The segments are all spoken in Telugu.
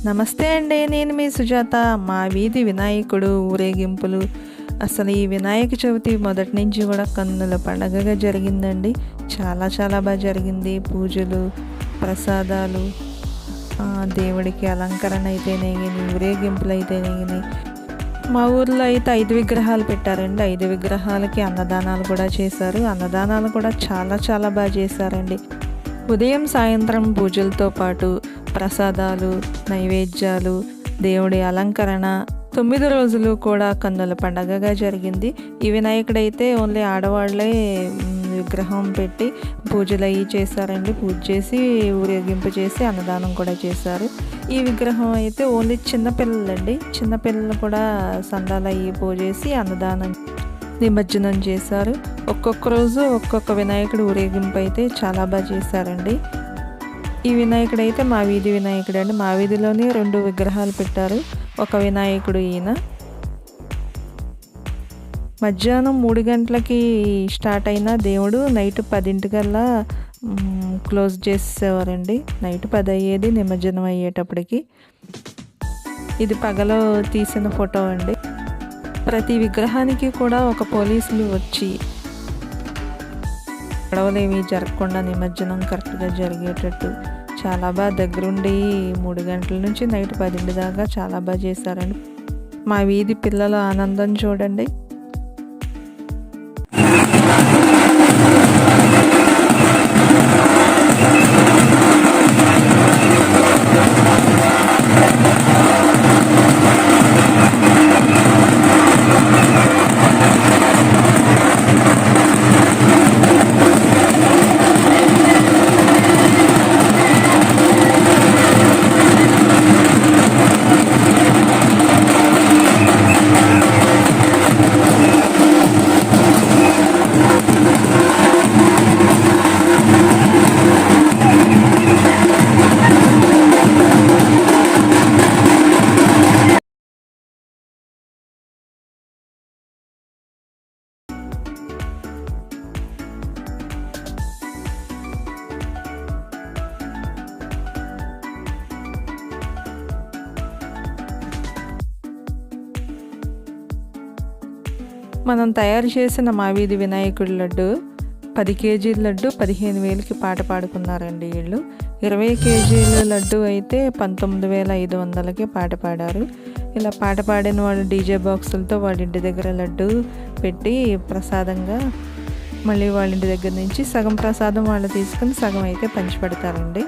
నమస్తే అండి, నేను మీ సుజాత. మా వీధి వినాయకుడు ఊరేగింపులు అసలు ఈ వినాయక చవితి మొదటి నుంచి కూడా కన్నుల పండగగా జరిగిందండి. చాలా చాలా బాగా జరిగింది. పూజలు, ప్రసాదాలు, దేవుడికి అలంకరణ అయితేనేగిని, ఊరేగింపులు అయితేనేగిని. మా ఊర్లో అయితే 5 విగ్రహాలు పెట్టారండి. 5 విగ్రహాలకి అన్నదానాలు కూడా చేశారు. అన్నదానాలు కూడా చాలా చాలా బాగా చేశారండి. ఉదయం సాయంత్రం పూజలతో పాటు ప్రసాదాలు, నైవేద్యాలు, దేవుడి అలంకరణ 9 రోజులు కూడా కన్నుల పండగగా జరిగింది. ఈ వినాయకుడైతే ఓన్లీ ఆడవాళ్ళే విగ్రహం పెట్టి పూజలు అవి చేశారండి. పూజ చేసి ఊరేగింపు చేసి అన్నదానం కూడా చేశారు. ఈ విగ్రహం అయితే ఓన్లీ చిన్నపిల్లలండి. చిన్నపిల్లలు కూడా సందాలు అవి పోజేసి అన్నదానం నిమజ్జనం చేశారు. ఒక్కొక్క రోజు ఒక్కొక్క వినాయకుడు ఊరేగింపు అయితే చాలా బాగా చేశారండి. ఈ వినాయకుడు అయితే మా వీధి వినాయకుడు అండి. మా వీధిలోనే 2 విగ్రహాలు పెట్టారు. ఒక వినాయకుడు ఈయన. మధ్యాహ్నం 3 గంటలకి స్టార్ట్ అయిన దేవుడు నైట్ 10 క్లోజ్ చేసేవారండి. నైట్ 10 అయ్యేది నిమజ్జనం అయ్యేటప్పటికి. ఇది పగలో తీసిన ఫోటో అండి. ప్రతి విగ్రహానికి కూడా ఒక పోలీసులు వచ్చి గొడవలేవి జరగకుండా నిమజ్జనం కరెక్ట్గా జరిగేటట్టు చాలా బాగా దగ్గరుండి 3 గంటల నుంచి నైట్ 10 దాకా చాలా బాగా చేశారండి. మా వీధి పిల్లల ఆనందం చూడండి. మనం తయారు చేసిన మా వీధి వినాయకుడి లడ్డు 10 కేజీల లడ్డు 15,000కి పాట పాడుకున్నారండి వీళ్ళు. 20 కేజీల లడ్డు అయితే 19,500కి పాట పాడారు. ఇలా పాట పాడిన వాళ్ళు డీజే బాక్సులతో వాళ్ళ ఇంటి దగ్గర లడ్డు పెట్టి ప్రసాదంగా మళ్ళీ వాళ్ళ ఇంటి దగ్గర నుంచి సగం ప్రసాదం వాళ్ళు తీసుకుని సగం అయితే పంచిపెడతారండి.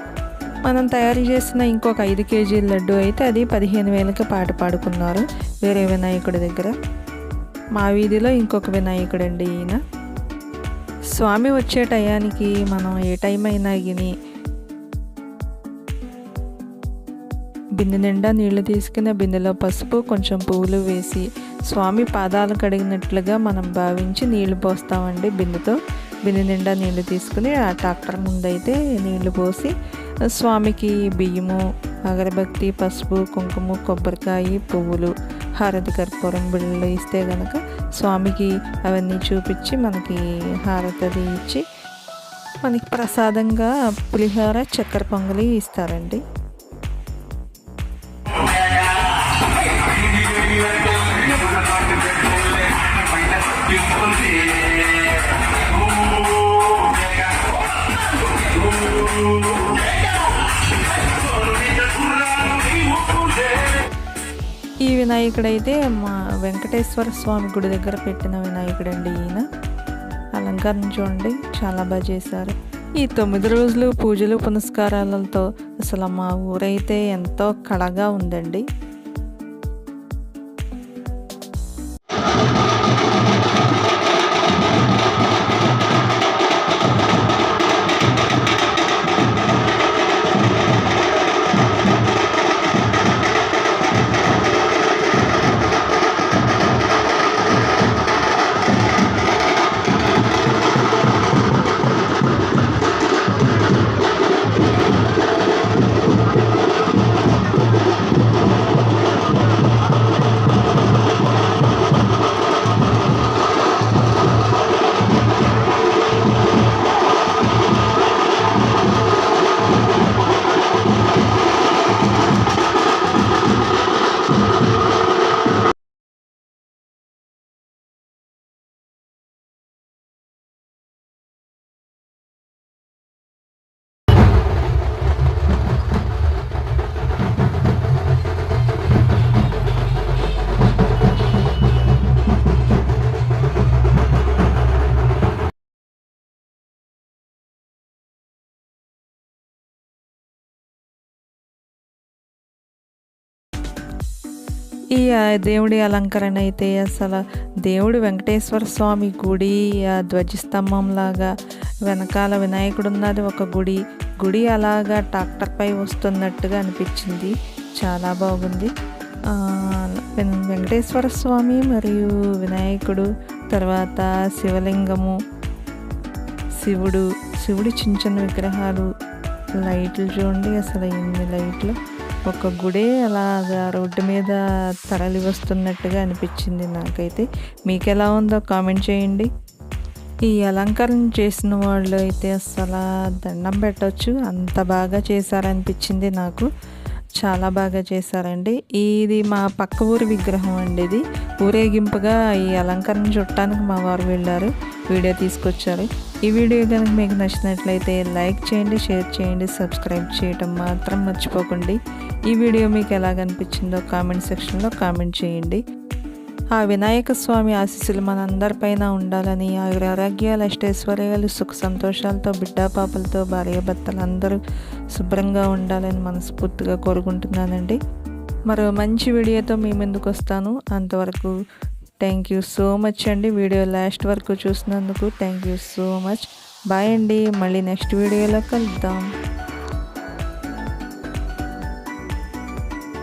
మనం తయారు చేసిన ఇంకొక 5 కేజీల లడ్డు అయితే అది 15,000కి పాట పాడుకున్నారు వేరే వినాయకుడి దగ్గర. మా వీధిలో ఇంకొక వినాయకుడు అండి ఈయన. స్వామి వచ్చే టయానికి మనం ఏ టైం అయినా గిని బిందె నిండా నీళ్లు తీసుకుని బిందెలో పసుపు కొంచెం పువ్వులు వేసి స్వామి పాదాలు కడిగినట్లుగా మనం భావించి నీళ్లు పోస్తామండి. బిందె నిండా నీళ్లు తీసుకుని ఆ ట్రాక్టర్ ముందైతే నీళ్లు పోసి స్వామికి బియ్యము, అగరబత్తి, పసుపు, కుంకుమ, కొబ్బరికాయ, పువ్వులు, హారతి కర్పూరం బిళ్ళలు ఇస్తే కనుక స్వామికి అవన్నీ చూపించి మనకి హారతి ఇచ్చి మనకి ప్రసాదంగా పులిహోర, చక్కెర పొంగలి ఇస్తారండి. ఈ వినాయకుడైతే మా వెంకటేశ్వర స్వామి గుడి దగ్గర పెట్టిన వినాయకుడండి ఈయన. అలంకరణ చూడండి చాలా బాగా చేశారు. ఈ 9 రోజులు పూజలు పునస్కారాలతో అసలు మా ఊరైతే ఎంతో కళగా ఉందండి. ఈ దేవుడి అలంకరణ అయితే అసలు దేవుడు వెంకటేశ్వర స్వామి గుడి ధ్వజస్తంభం లాగా వెనకాల వినాయకుడు ఉన్నది ఒక గుడి అలాగా ట్రాక్టర్పై వస్తున్నట్టుగా అనిపించింది. చాలా బాగుంది. వెంకటేశ్వర స్వామి మరియు వినాయకుడు, తర్వాత శివలింగము, శివుడి చిన్న చిన్న విగ్రహాలు, లైట్లు చూడండి అసలు ఎన్ని లైట్లు. ఒక గుడే అలాగా రోడ్డు మీద తరలి వస్తున్నట్టుగా అనిపించింది నాకైతే. మీకు ఎలా ఉందో కామెంట్ చేయండి. ఈ అలంకరణ చేసిన వాళ్ళు అయితే అసలు దండం పెట్టవచ్చు, అంత బాగా చేశారనిపించింది నాకు. చాలా బాగా చేశారండి. ఇది మా పక్క ఊరి విగ్రహం అండి. ఇది ఊరేగింపుగా ఈ అలంకరణ చుట్టానికి మా వారు వెళ్ళారు, వీడియో తీసుకొచ్చారు. ఈ వీడియో కనుక మీకు నచ్చినట్లయితే లైక్ చేయండి, షేర్ చేయండి, సబ్స్క్రైబ్ చేయటం మాత్రం మర్చిపోకండి. ఈ వీడియో మీకు ఎలాగనిపించిందో కామెంట్ సెక్షన్లో కామెంట్ చేయండి. ఆ వినాయక స్వామి ఆశీస్సులు మనందరిపైన ఉండాలని, ఆరోగ్యాలు, అష్టైశ్వర్యాలు, సుఖ సంతోషాలతో, బిడ్డాపాపలతో, భార్యాభర్తలు అందరూ శుభ్రంగా ఉండాలని మనస్ఫూర్తిగా కోరుకుంటున్నానండి. మరో మంచి వీడియోతో మీ ముందుకు వస్తాను. అంతవరకు థ్యాంక్ యూ సో మచ్ అండి. వీడియో లాస్ట్ వరకు చూసినందుకు thank you so much. Bye అండి. మళ్ళీ నెక్స్ట్ వీడియోలో కలుద్దాం.